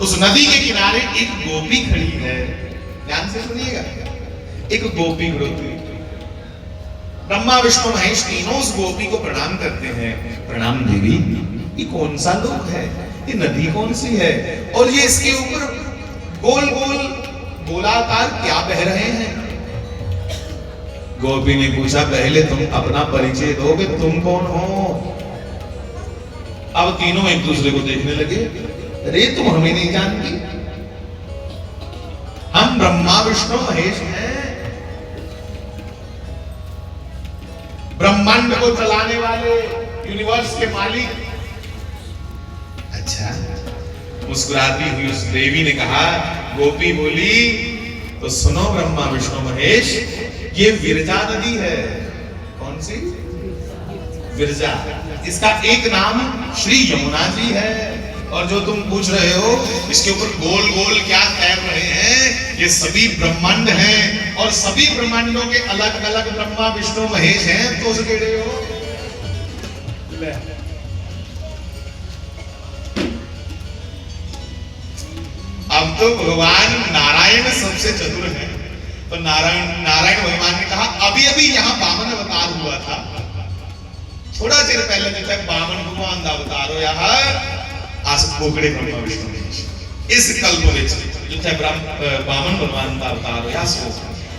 उस नदी के किनारे एक गोपी खड़ी है, ध्यान से सुनिएगा। एक गोपी रोती, ब्रह्मा विष्णु महेश तीनों उस गोपी को प्रणाम करते हैं। प्रणाम देवी, ये कौन सा लोक है, ये नदी कौन सी है, और ये इसके ऊपर गोल गोल गोलाकार क्या बह रहे हैं? गोपी ने पूछा, पहले तुम अपना परिचय दो कि तुम कौन हो। अब तीनों एक दूसरे को देखने लगे, अरे तुम हमें नहीं जानती, हम ब्रह्मा विष्णु महेश हैं, ब्रह्मांड को चलाने वाले, यूनिवर्स के मालिक। अच्छा, मुस्कुराती हुई उस देवी ने कहा, गोपी बोली, तो सुनो ब्रह्मा विष्णु महेश, ये विरजा नदी है। कौन सी? विरजा। इसका एक नाम श्री यमुना जी है, और जो तुम पूछ रहे हो इसके ऊपर गोल गोल क्या तैर रहे हैं, ये सभी ब्रह्मांड हैं, और सभी ब्रह्मांडों के अलग अलग ब्रह्मा विष्णु महेश हैं। तो उसके हो ले। अब तो भगवान नारायण सबसे चतुर है, तो नारायण भगवान ने कहा, अभी अभी यहाँ वामन अवतार हुआ था, थोड़ा देर पहले जो है वामन भगवान का अवतार हो यहाँ आस पोकड़े ब्रह्मा विष्णु महेश। इस कल्प में जो है वामन भगवान का अवतार हो यहाँ सो।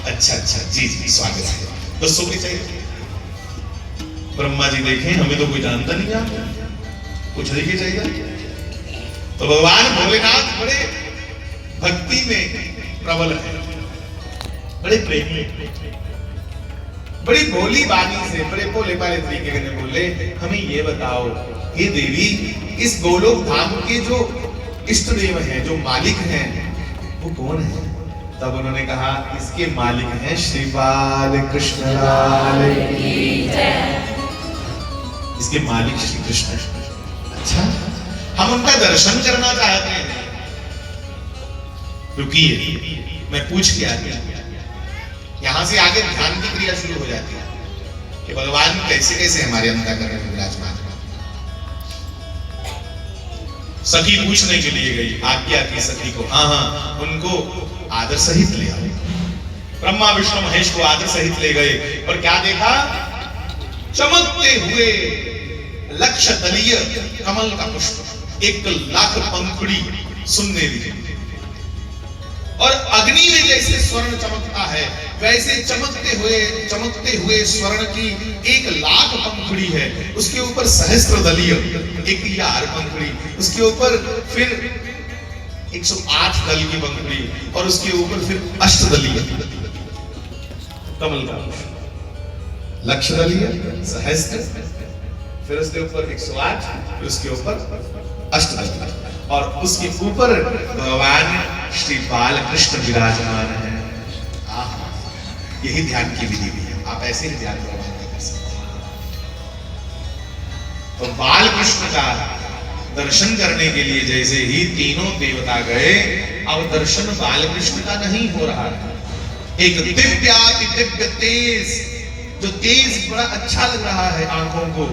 अच्छा अच्छा, जी जी, स्वागत है, बस सो के चाहिए। ब्रह्मा जी देखें, हमें तो कोई जानता नहीं है, कुछ देखिए चाहिए। तो भगवान भोलेनाथ बड़े भक्ति में प्रबल है, बड़े प्रेमी, बड़ी भोली बानी से, बड़े भोले भाले तरीके से बोले, हमें ये बताओ हे देवी, इस गोलोक धाम के जो इष्ट देव हैं, जो मालिक हैं, वो कौन है? तब उन्होंने कहा, इसके मालिक हैं श्री बाल कृष्ण लाल की जय। इसके मालिक श्री कृष्ण। अच्छा, हम उनका दर्शन करना चाहते हैं। रुकिए, मैं पूछ के आ गया। यहां से आगे ध्यान की क्रिया शुरू हो जाती है कि भगवान कैसे कैसे हमारे अंतःकरण में विराजमान। सखी पूछने के लिए गई, आज्ञा की सखी को, हाँ उनको आदर सहित ले आओ। ब्रह्मा विष्णु महेश को आदर सहित ले गए, और क्या देखा? चमकते हुए लक्ष्य दलीय कमल का पुष्प, 1,00,000 पंखुड़ी सुनने दी, और अग्नि में जैसे स्वर्ण चमकता है, वैसे चमकते हुए स्वर्ण की 1,00,000 पंखुड़ी है। उसके ऊपर सहस्त्र दलीय 1,000 पंखुड़ी, उसके ऊपर फिर 108 दल की पंखुड़ी, और उसके ऊपर फिर अष्टदलीय कमल का पुष्प। लक्ष्य दलीय, सहस्त्र, फिर उसके ऊपर 108, फिर उसके ऊपर अष्टदलीय, और उसके ऊपर भगवान श्री बाल कृष्ण विराजमान है। यही ध्यान की विधि भी है, आप ऐसे ही ध्यान कर सकते हैं। तो बाल कृष्ण का दर्शन करने के लिए जैसे ही तीनों देवता गए, अब दर्शन बाल कृष्ण का नहीं हो रहा है। एक दिव्याति दिव्य तेज, जो तेज बड़ा अच्छा लग रहा है आंखों को,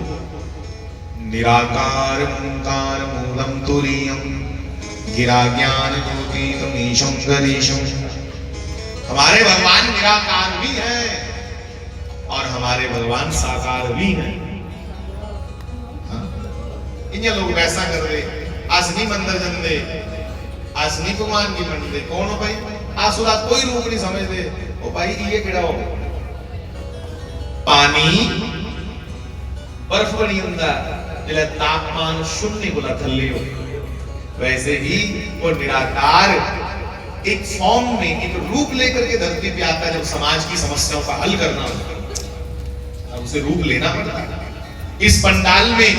निराकार ओंकार मूलम तुरीयम गिरा ज्ञान ज्योति तमीशम गरीशम। हमारे भगवान निराकार भी हैं और हमारे भगवान साकार भी हैं। इन लोग वैसा कर दे, आसनी मंदिर जन दे, आसनी भगवान की मन दे, कौन हो भाई? आसुरा कोई रूप नहीं समझते, ओ भाई ये केड़ा हो? पानी बर्फ बनी अंदर जिला तापमान 0 गुना थल्ले हो, वैसे ही वो निराकार एक फॉर्म में, एक रूप लेकर के धरती पे आता है। जब समाज की समस्याओं का हल करना होता है, अब उसे रूप लेना पड़ता है। इस पंडाल में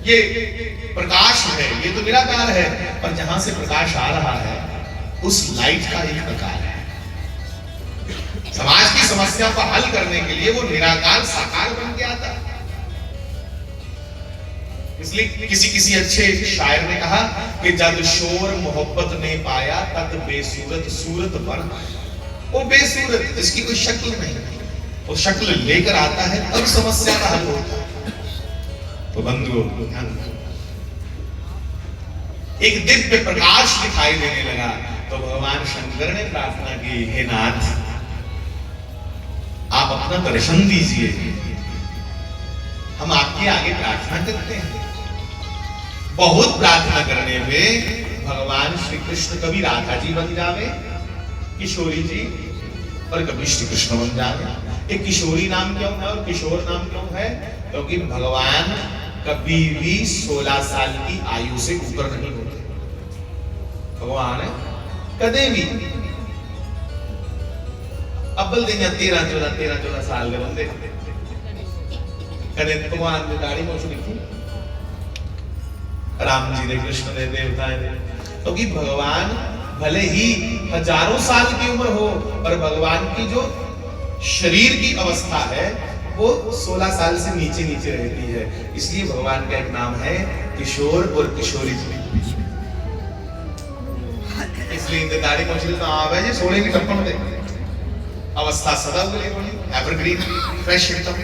ये प्रकाश है, ये तो निराकार है, पर जहां से प्रकाश आ रहा है उस लाइट का एक प्रकार है। समाज की समस्याओं का हल करने के लिए वो निराकार साकार बन के आता है। इसलिए किसी अच्छे शायर ने कहा कि जब शोर मोहब्बत ने पाया तब बेसूरत सूरत बन। वो बेसूरत, इसकी कोई शक्ल नहीं, वो शक्ल लेकर आता है तब समस्या का हल होता है। तो बंधुओं ध्यान, एक दिव्य प्रकाश दिखाई देने लगा। तो भगवान शंकर ने प्रार्थना की, हे नाथ आप अपना दर्शन दीजिए, हम आपके आगे प्रार्थना करते हैं। बहुत प्रार्थना करने पे भगवान श्री कृष्ण कभी राधा जी बन जावे किशोरी जी, और कभी श्री कृष्ण बन जावे। एक किशोरी नाम क्यों है और किशोर नाम क्यों है? क्योंकि भगवान कभी भी 16 साल की आयु से ऊपर नहीं होते। भगवान कदे भी अब्बल दिन 13-14 साल के बंदे कदे भगवान ने दाढ़ी मूछ लिखी, राम जी ने, कृष्ण ने, देवता ने। क्योंकि भगवान भले ही हजारों साल की उम्र हो, पर भगवान की जो शरीर की अवस्था है वो 16 साल से नीचे नीचे रहती है। इसलिए भगवान का एक नाम है किशोर और किशोरी जी। इसलिए इनके दाढ़ी मूछ तो आवे जे 16 की टप्पण दे अवस्था सदा एवरग्रीन फ्रेश एकदम।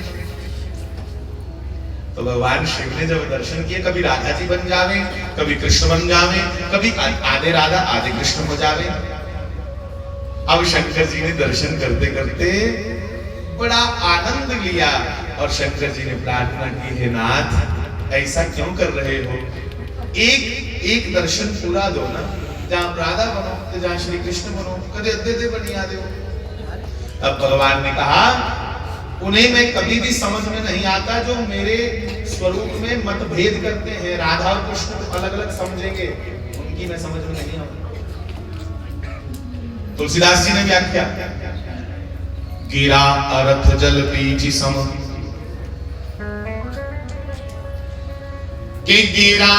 तो भगवान शिव ने जब दर्शन किए, कभी राधा जी बन जावे, कभी कृष्ण बन जावे, कभी आधे राधा आधे कृष्ण हो जावे। अब शंकर जी ने दर्शन करते करते बड़ा आनंद लिया और शंकर जी ने प्रार्थना की, हे नाथ ऐसा क्यों कर रहे हो? एक दर्शन पूरा दो ना, जहां राधा बनो तो जहां श्री कृष्ण बनो, कदे अद्दे बनी आ दो। अब भगवान ने कहा, उन्हें मैं कभी भी समझ में नहीं आता जो मेरे स्वरूप में मतभेद करते हैं। राधा और कृष्ण को अलग अलग समझेंगे, उनकी मैं समझ में नहीं आता। तुलसीदास जी ने व्याख्या, गिरा अरथ जल पीछी सम, कि गिरा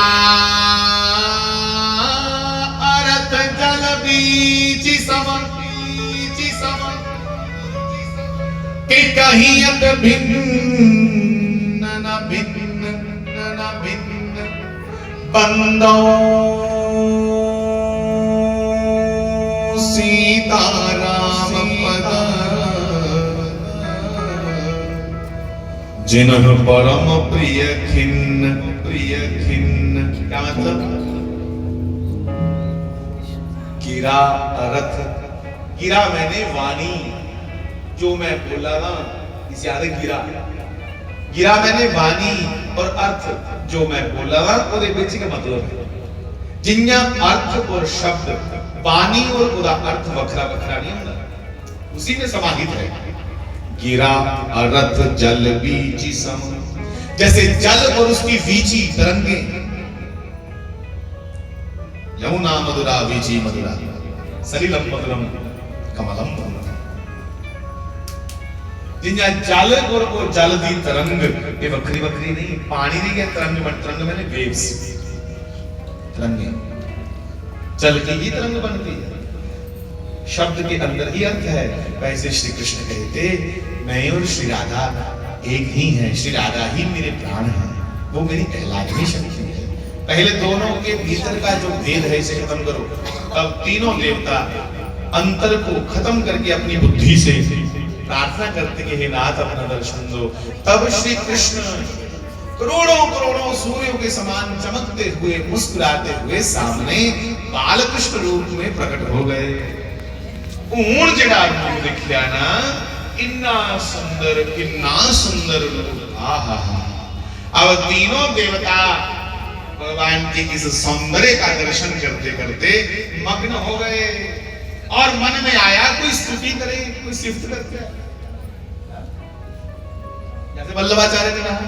अरथ जल पीछी सम, कि कहीं अत भिन्न न भिन्न न भिन्न बंदो सीताराम पद, जिन्ह परम प्रिय खिन्न प्रिय खिन्न। क्या मतलब? गिरा अर्थ, गिरा मैंने वाणी, जो मैं बोला ना इसे याद है, गिरा मैंने वाणी, और अर्थ जो मैं बोला ना वो बेची का मतलब है। जिन्या अर्थ और शब्द वाणी और उदा अर्थ वखरा वखरा नहीं होता, उसी में समाहित है। गिरा अर्थ जल बीची सम, जैसे जल और उसकी वीची तरंगे, यमुना मधुरा वीची मधुरा, सलिलम मधुरम कमलम मधुरम। जिन्या जल और जल दी तरंग, ये वक्री वक्री नहीं, पानी नहीं के तरंग, तरंग मैंने वेव्स, तरंगे जल की ही तरंग बनती है, शब्द के अंदर ही अर्थ है। वैसे श्री कृष्ण कहते, मैं और श्री राधा एक ही हैं, श्री राधा ही मेरे प्राण हैं, वो मेरी कहलाती शक्ति है। पहले दोनों के भीतर का जो भेद है इसे खत्म करो, तब तीनों देवता अंतर को खत्म करके अपनी बुद्धि से प्रार्थना करते कि हे नाथ अपना दर्शन दो। तब श्री कृष्ण करोड़ों करोड़ों सूर्यों के समान चमकते हुए मुस्कुराते हुए सामने बालकृष्ण रूप में प्रकट हो गए। ऊण जड़ा रूप दिखया ना, इन्ना सुंदर रूप, आहा हा। अब तीनों देवता भगवान के इस सौंदर्य का दर्शन करते करते मग्न हो गए, और मन में आया कोई स्तुति करे, कोई सिफ्त करते, जैसे वल्लभाचार्य ने कहा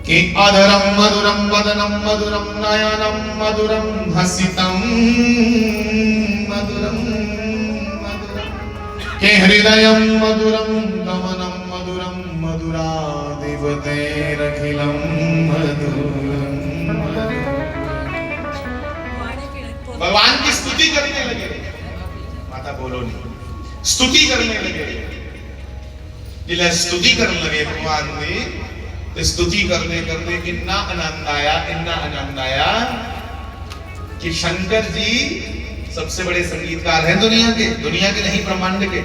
कि अधरम मधुरम वदनम मधुरम नयनम मधुरम हसितम मधुरम मधुरम, के हृदयम मधुरम गमनम मधुरम मधुरादिवतेरखिलम मधुरम। भगवान की स्तुति करने लगे, माता बोलो नहीं, स्तुति करने लगे। जिला स्तुति करने लगे भगवान ने, तो स्तुति करने करने इतना आनंद आया कि शंकर जी सबसे बड़े संगीतकार हैं दुनिया के नहीं ब्रह्मांड के।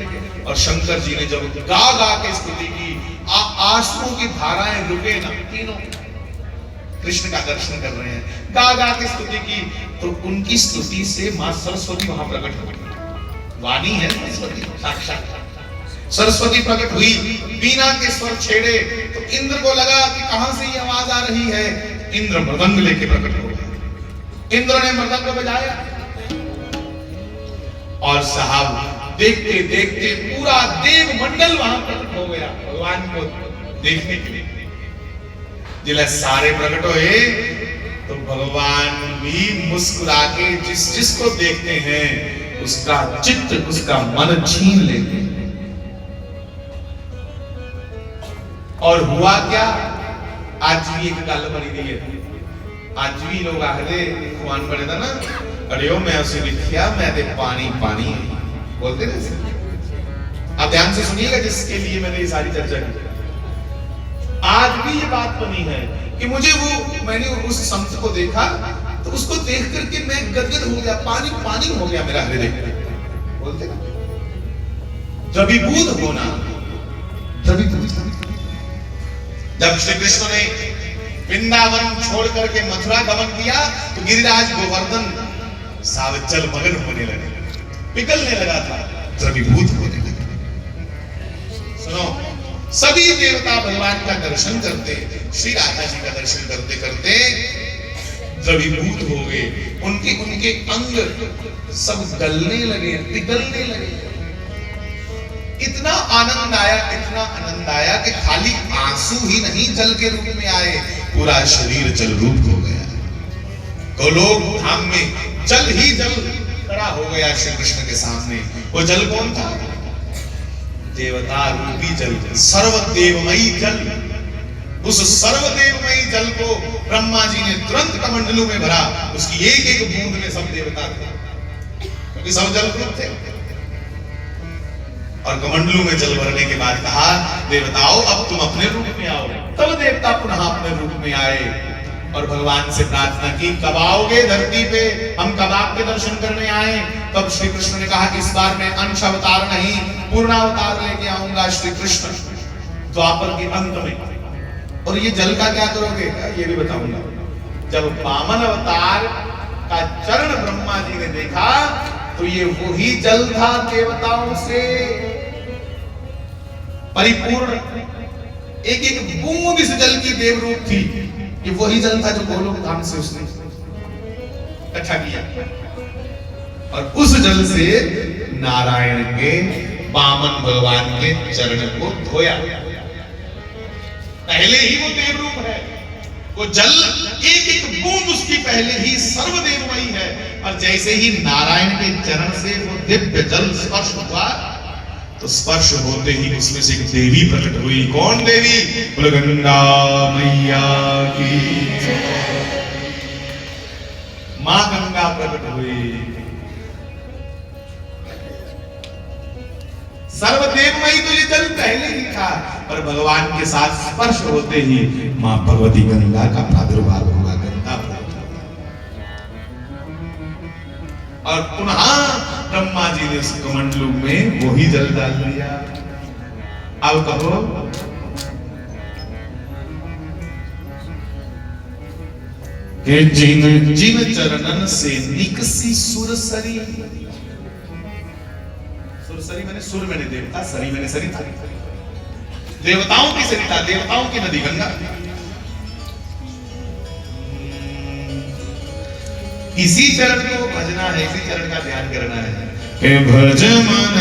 और शंकर जी ने जब गा गा के स्तुति की, आंसुओं की धाराएं रुके ना, तीनों कृष्ण का दर्शन कर रहे हैं, गा गा के स्तुति की, तो उनकी स्तुति से मां सरस्वती वहां प्रकट हो गई। वाणी है सरस्वती, साक्षात सरस्वती प्रकट हुई, बीना के स्वर छेड़े, तो इंद्र को लगा कि कहां से ये आवाज आ रही है। इंद्र मृदंग लेके प्रकट हो गए। इंद्र ने मृदंग बजाया और साहब देखते देखते पूरा देव मंडल वहां प्रकट हो गया भगवान को देखने के लिए। जिले सारे प्रकट हुए तो भगवान भी मुस्कुरा के जिस जिसको देखते हैं उसका चित्त, उसका मन छीन लेते हैं। और हुआ क्या, आज भी एक गल बनी रही है, आज भी लोग आखते भगवान बने था ना, अरे ओ मैं उसे लिखिया मैं दे पानी पानी बोलते ना। आप ध्यान से सुनिएगा जिसके लिए मैंने ये सारी चर्चा की। आज भी ये बात बनी है कि मुझे मैंने उस संत को देखा तो उसको देख करके मैं गदगद हो गया, पानी पानी हो गया मेरा हृदय। बोलते ना द्रवीभूत होना, जब श्री कृष्ण ने वृंदावन छोड़ करके मथुरा गमन किया तो गिरिराज गोवर्धन सावचल मगन होने लगे, पिघलने लगा था, द्रवीभूत होने लगे। सुनो, सभी देवता भगवान का दर्शन करते, श्री राधा जी का दर्शन करते करते द्रवीभूत हो गए। उनके अंग सब गलने लगे, पिघलने लगे। इतना आनंद आया, इतना आनंद आया कि खाली आंसू ही नहीं जल के रूप में आए, पूरा शरीर जल रूप हो गया। गोलोक धाम में जल ही जल खड़ा हो गया श्री कृष्ण के सामने। वो जल कौन था? देवता रूपी जल, सर्वदेवमयी जल। उस सर्वदेवमयी जल को ब्रह्मा जी ने तुरंत कमंडलू में भरा। उसकी एक एक बूंद में सब देवता थे, क्योंकि सब जल रूप थे। और कमंडलू में जल भरने के बाद कहा, देवताओं अब तुम अपने रूप में आओ। तब देवता पुनः अपने रूप में आए और भगवान से प्रार्थना की, कब आओगे धरती पे, हम कब आपके दर्शन करने आए। तब श्री कृष्ण ने कहा कि इस बार मैं अंश अवतार नहीं पूर्णावतार लेके आऊंगा श्री कृष्ण द्वापर के अंत में। और ये जल का क्या करोगे, ये भी बताऊंगा। जब वामन अवतार का चरण ब्रह्मा जी ने देखा तो ये वही जल था देवताओं से परिपूर्ण, एक एक बूंद इस जल की देव रूप थी। ये वही जल था जो गोलोक धाम से उसने इकट्ठा किया और उस जल से नारायण के वामन भगवान के चरण को धोया। पहले ही वो देव रूप है, वो जल एक एक बूंद उसकी पहले ही सर्वदेवमयी है। और जैसे ही नारायण के चरण से वो दिव्य जल स्पर्श हुआ तो स्पर्श होते ही उसमें से एक देवी प्रकट हुई। कौन देवी? बोले गंगा मैया की। मां गंगा प्रकट हुई। सर्वदेवमयी तो ये जल पहले ही था, पर भगवान के साथ स्पर्श होते ही मां भगवती गंगा का प्रादुर्भाव हुआ। गंगा और पुनः ब्रह्मा जी ने उस कमंडलू में वही जल डाल दिया। अब कहो, कि जिन जिन चरणन से निकसी सुरसरी। सुरसरी मैंने सुर मैंने देवता, सरी मैंने सरिता। देवताओं की सरिता, देवताओं की नदी गंगा। इसी चरण को भजना है, इसी चरण का ध्यान करना है। भज मन